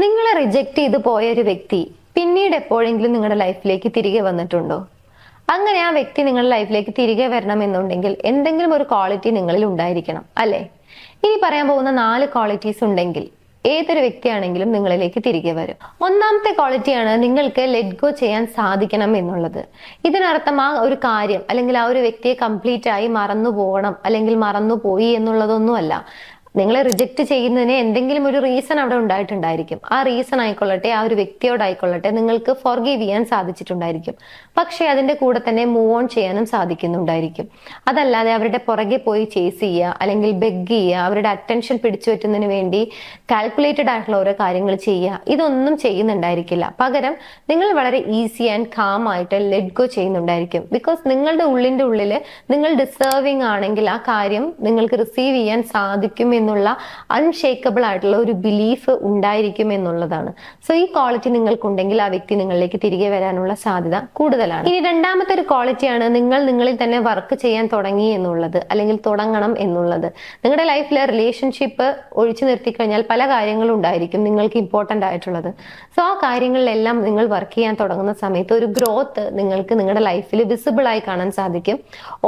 നിങ്ങളെ റിജക്ട് ചെയ്ത് പോയ ഒരു വ്യക്തി പിന്നീട് എപ്പോഴെങ്കിലും നിങ്ങളുടെ ലൈഫിലേക്ക് തിരികെ വന്നിട്ടുണ്ടോ? അങ്ങനെ ആ വ്യക്തി നിങ്ങളുടെ ലൈഫിലേക്ക് തിരികെ വരണമെന്നുണ്ടെങ്കിൽ എന്തെങ്കിലും ഒരു ക്വാളിറ്റി നിങ്ങളിൽ ഉണ്ടായിരിക്കണം, അല്ലെ? ഇനി പറയാൻ പോകുന്ന 4 ക്വാളിറ്റീസ് ഉണ്ടെങ്കിൽ ഏതൊരു വ്യക്തിയാണെങ്കിലും നിങ്ങളിലേക്ക് തിരികെ വരും. ഒന്നാമത്തെ ക്വാളിറ്റിയാണ് നിങ്ങൾക്ക് ലെറ്റ് ഗോ ചെയ്യാൻ സാധിക്കണം എന്നുള്ളത്. ഇതിനർത്ഥം ആ ഒരു കാര്യം അല്ലെങ്കിൽ ആ ഒരു വ്യക്തിയെ കംപ്ലീറ്റ് ആയി മറന്നു പോകണം അല്ലെങ്കിൽ മറന്നുപോയി എന്നുള്ളതൊന്നുമല്ല. നിങ്ങളെ റിജക്ട് ചെയ്യുന്നതിന് എന്തെങ്കിലും ഒരു റീസൺ അവിടെ ഉണ്ടായിട്ടുണ്ടായിരിക്കും. ആ റീസൺ ആയിക്കൊള്ളട്ടെ, ആ ഒരു വ്യക്തിയോടായിക്കൊള്ളട്ടെ, നിങ്ങൾക്ക് ഫോർഗീവ് ചെയ്യാൻ സാധിച്ചിട്ടുണ്ടായിരിക്കും. പക്ഷെ അതിന്റെ കൂടെ തന്നെ മൂവ് ഓൺ ചെയ്യാനും സാധിക്കുന്നുണ്ടായിരിക്കും. അതല്ലാതെ അവരുടെ പുറകെ പോയി ചേസ് ചെയ്യുക അല്ലെങ്കിൽ ബെഗ് ചെയ്യുക, അവരുടെ അറ്റൻഷൻ പിടിച്ചു പറ്റുന്നതിന് വേണ്ടി കാൽക്കുലേറ്റഡ് ആയിട്ടുള്ള ഓരോ കാര്യങ്ങൾ ചെയ്യുക, ഇതൊന്നും ചെയ്യുന്നുണ്ടായിരിക്കില്ല. പകരം നിങ്ങൾ വളരെ ഈസി ആൻഡ് കാം ആയിട്ട് ലെറ്റ് ഗോ ചെയ്യുന്നുണ്ടായിരിക്കും. ബിക്കോസ് നിങ്ങളുടെ ഉള്ളിന്റെ ഉള്ളിൽ നിങ്ങൾ ഡിസേർവിംഗ് ആണെങ്കിൽ ആ കാര്യം നിങ്ങൾക്ക് റിസീവ് ചെയ്യാൻ സാധിക്കും എന്നുള്ള അൺഷേക്കബിൾ ആയിട്ടുള്ള ഒരു ബിലീഫ് ഉണ്ടായിരിക്കും എന്നുള്ളതാണ്. സോ ഈ ക്വാളിറ്റി നിങ്ങൾക്കുണ്ടെങ്കിൽ ആ വ്യക്തി നിങ്ങളിലേക്ക് തിരികെ വരാനുള്ള സാധ്യത കൂടുതലാണ്. ഇനി രണ്ടാമത്തെ ഒരു ക്വാളിറ്റിയാണ് നിങ്ങൾ നിങ്ങളിൽ തന്നെ വർക്ക് ചെയ്യാൻ തുടങ്ങി എന്നുള്ളത് അല്ലെങ്കിൽ തുടങ്ങണം എന്നുള്ളത്. നിങ്ങളുടെ ലൈഫിലെ റിലേഷൻഷിപ്പ് ഒഴിച്ചു നിർത്തി കഴിഞ്ഞാൽ പല കാര്യങ്ങളും ഉണ്ടായിരിക്കും നിങ്ങൾക്ക് ഇമ്പോർട്ടന്റ് ആയിട്ടുള്ളത്. സോ ആ കാര്യങ്ങളിലെല്ലാം നിങ്ങൾ വർക്ക് ചെയ്യാൻ തുടങ്ങുന്ന സമയത്ത് ഒരു ഗ്രോത്ത് നിങ്ങൾക്ക് നിങ്ങളുടെ ലൈഫിൽ വിസിബിൾ ആയി കാണാൻ സാധിക്കും.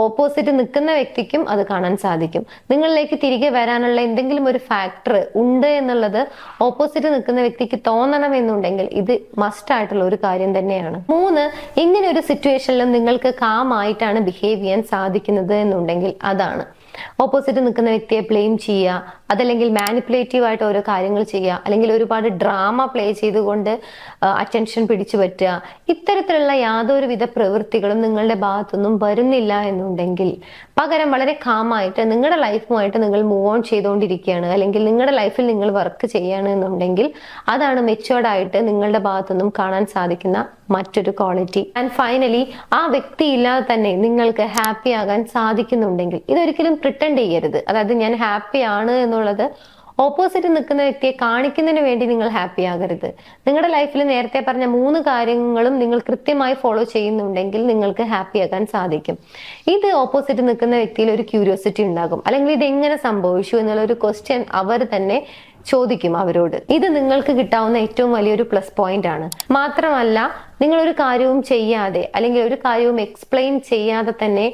ഓപ്പോസിറ്റ് നിൽക്കുന്ന വ്യക്തിക്കും അത് കാണാൻ സാധിക്കും. നിങ്ങളിലേക്ക് തിരികെ വരാനുള്ള എന്തെങ്കിലും ഒരു ഫാക്ടർ ഉണ്ട് എന്നുള്ളത് ഓപ്പോസിറ്റ് നിൽക്കുന്ന വ്യക്തിക്ക് തോന്നണം എന്നുണ്ടെങ്കിൽ ഇത് മസ്റ്റ് ആയിട്ടുള്ള ഒരു കാര്യം തന്നെയാണ്. 3, ഇങ്ങനെ ഒരു സിറ്റുവേഷനിലും നിങ്ങൾക്ക് കാം ആയിട്ടാണ് ബിഹേവ് ചെയ്യാൻ സാധിക്കുന്നത് എന്നുണ്ടെങ്കിൽ അതാണ്. ഓപ്പോസിറ്റ് നിൽക്കുന്ന വ്യക്തിയെ ബ്ലെയിം ചെയ്യുക, അതല്ലെങ്കിൽ മാനിപ്പുലേറ്റീവ് ആയിട്ട് ഓരോ കാര്യങ്ങൾ ചെയ്യുക, അല്ലെങ്കിൽ ഒരുപാട് ഡ്രാമ പ്ലേ ചെയ്തുകൊണ്ട് അറ്റൻഷൻ പിടിച്ചു പറ്റുക, ഇത്തരത്തിലുള്ള യാതൊരുവിധ പ്രവൃത്തികളും നിങ്ങളുടെ ഭാഗത്തൊന്നും വരുന്നില്ല എന്നുണ്ടെങ്കിൽ പകരം വളരെ കാമായിട്ട് നിങ്ങളുടെ ലൈഫുമായിട്ട് നിങ്ങൾ മൂവ് ഓൺ ചെയ്തുകൊണ്ടിരിക്കുകയാണ്, അല്ലെങ്കിൽ നിങ്ങളുടെ ലൈഫിൽ നിങ്ങൾ വർക്ക് ചെയ്യാണ് എന്നുണ്ടെങ്കിൽ അതാണ് മെച്ചുവേർഡ് ആയിട്ട് നിങ്ങളുടെ ഭാഗത്തൊന്നും കാണാൻ സാധിക്കുന്ന മറ്റൊരു ക്വാളിറ്റി. ആൻഡ് ഫൈനലി, ആ വ്യക്തി ഇല്ലാതെ തന്നെ നിങ്ങൾക്ക് ഹാപ്പി ആകാൻ സാധിക്കുന്നുണ്ടെങ്കിൽ ഇതൊരിക്കലും പ്രിറ്റൻഡ് ചെയ്യരുത്. അതായത് ഞാൻ ഹാപ്പി ആണ് എന്നുള്ളത് ഓപ്പോസിറ്റ് നിൽക്കുന്ന വ്യക്തിയെ കാണിക്കുന്നതിന് വേണ്ടി നിങ്ങൾ ഹാപ്പി ആകരുത്. നിങ്ങളുടെ ലൈഫിൽ നേരത്തെ പറഞ്ഞ 3 കാര്യങ്ങളും നിങ്ങൾ കൃത്യമായി ഫോളോ ചെയ്യുന്നുണ്ടെങ്കിൽ നിങ്ങൾക്ക് ഹാപ്പി ആകാൻ സാധിക്കും. ഇത് ഓപ്പോസിറ്റ് നിൽക്കുന്ന വ്യക്തിയിൽ ഒരു ക്യൂരിയോസിറ്റി ഉണ്ടാകും, അല്ലെങ്കിൽ ഇത് എങ്ങനെ സംഭവിച്ചു എന്നുള്ള ഒരു ക്വസ്റ്റ്യൻ അവർ തന്നെ ചോദിക്കും അവരോട്. ഇത് നിങ്ങൾക്ക് കിട്ടാവുന്ന ഏറ്റവും വലിയൊരു പ്ലസ് പോയിന്റ് ആണ്. മാത്രമല്ല, നിങ്ങൾ ഒരു കാര്യവും ചെയ്യാതെ അല്ലെങ്കിൽ ഒരു കാര്യവും എക്സ്പ്ലെയിൻ ചെയ്യാതെ തന്നെ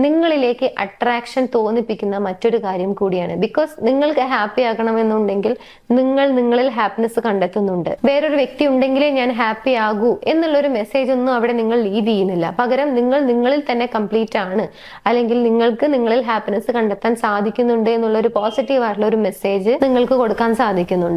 നിങ്ങളിലേക്ക് അട്രാക്ഷൻ തോന്നിപ്പിക്കുന്ന മറ്റൊരു കാര്യം കൂടിയാണ്. ബിക്കോസ് നിങ്ങൾക്ക് ഹാപ്പി ആകണമെന്നുണ്ടെങ്കിൽ നിങ്ങൾ നിങ്ങളിൽ ഹാപ്പിനെസ് കണ്ടെത്തുന്നുണ്ട്. വേറൊരു വ്യക്തി ഉണ്ടെങ്കിലേ ഞാൻ ഹാപ്പി ആകൂ എന്നുള്ളൊരു മെസ്സേജ് ഒന്നും അവിടെ നിങ്ങൾ ലീവ് ചെയ്യുന്നില്ല. പകരം നിങ്ങൾ നിങ്ങളിൽ തന്നെ കംപ്ലീറ്റ് ആണ്, അല്ലെങ്കിൽ നിങ്ങൾക്ക് നിങ്ങളിൽ ഹാപ്പിനെസ് കണ്ടെത്താൻ സാധിക്കുന്നുണ്ട് എന്നുള്ളൊരു പോസിറ്റീവ് ആയിട്ടുള്ള ഒരു മെസ്സേജ് നിങ്ങൾക്ക് കൊടുക്കാൻ സാധിക്കുന്നുണ്ട്.